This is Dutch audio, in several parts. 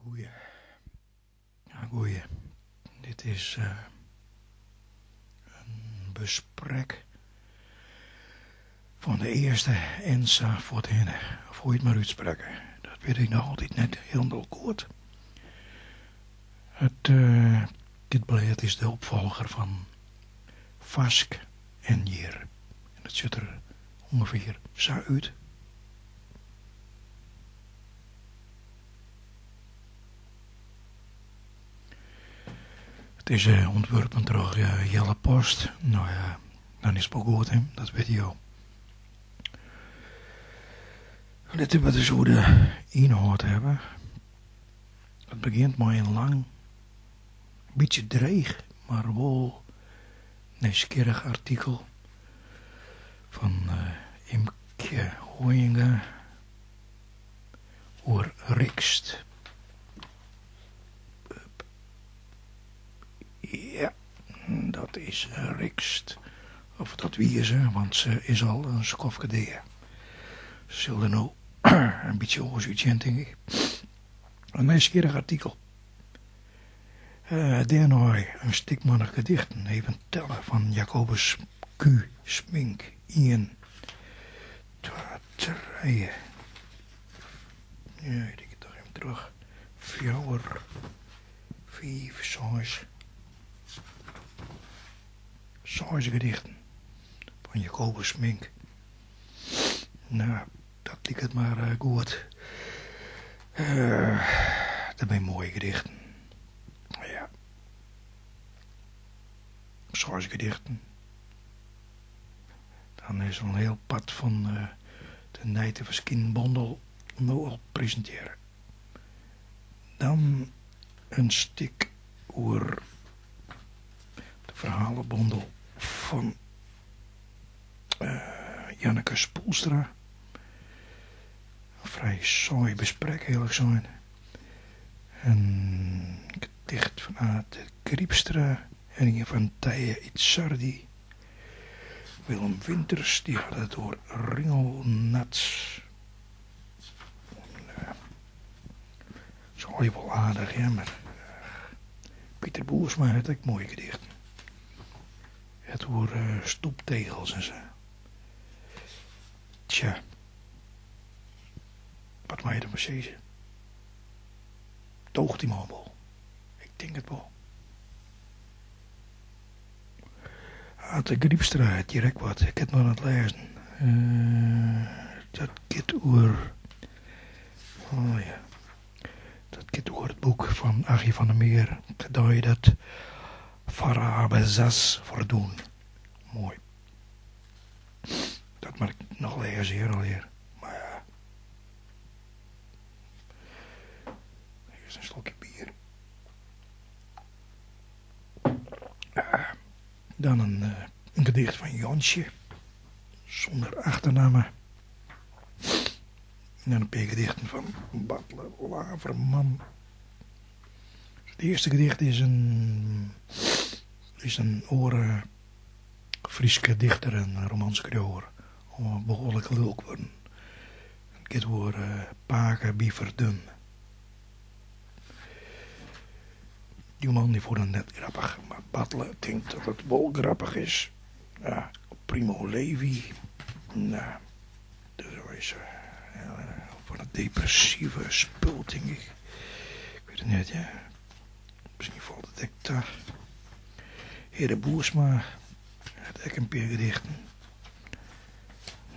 Goeie. Ja, goeie. Dit is een besprek van de eerste Ensa voor het henne. Of hoe je het maar uitspreken. Dat weet ik nog altijd net heel goed. Dit blad is de opvolger van Vask en Jier. En het ziet er ongeveer zo uit. Het is ontworpen door Jelle Post. Nou ja, dan is het wel goed, hè? Dat weet je al. Laten we dus hoe de inhoud hebben. Het begint met een lang, beetje dreig, maar wel nieuwsgierig artikel van Imke Hoijinga over Rikst. Ja, dat is Rikst. Of dat wie is, hè, want ze is al een schofke deer. Ze zullen nou een beetje oorzuitje, denk ik. Een nieuwsgierig artikel. Daarna een stikmannig gedichten. Even tellen van Jacobus Q. Smink. 1, 2, 3. Ja, ik denk het toch even terug. 4, 5, 6. 6 gedichten. Van Jacobus Smink. Nou, dat liep het maar goed. Dat zijn mooie gedichten. Ja. 6 gedichten. Dan is er een heel pad van de Nijten van Skinbondel nou al presenteren. Dan een stuk over de verhalenbondel van Janneke Spoelstra. Een vrij saai besprek, heel erg zijn. Een gedicht vanuit de Kriepstra en een van Tije Itzardi. Willem Winters, die had het door Ringelnats. Dat is wel aardig, ja, maar Pieter Boersma had ook mooie gedichten. Het door stoeptegels en zo. Tja. Wat mag je ervan zeggen? Toogt die man wel? Ik denk het wel. Uit de Griepstra, direct wat. Ik heb het maar aan het lezen. Dat gaat over... Oh ja. Dat gaat over het boek van Achie van der Meer. Dat je dat Farabezas voor doen. Mooi. Dat mag ik nog lezen hier alweer. Maar ja. Hier is een slokje bier. Dan een gedicht van Jansje. Zonder achternamen. En dan een paar gedichten van Butler Laverman. Het eerste gedicht is een Frieske dichter en romanschrijver. Een behoorlijk leuk worden. Het gaat over Paken Bieverdun. Die man die vond het net grappig, maar Butler denkt dat het wel grappig is. Ja, Primo Levi. Nou, dat is van het depressieve spul, denk ik. Ik weet het niet, ja. Misschien valt het echt daar. Heren Boersma had ik een paar gedichten.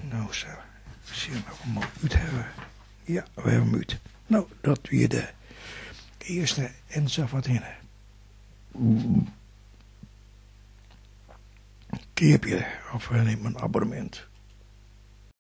Nou zo, zien we hem allemaal uit hebben. Ja, we hebben hem uit. Nou, dat weer de eerste Ensa van het henne. Keep je of neem een abonnement.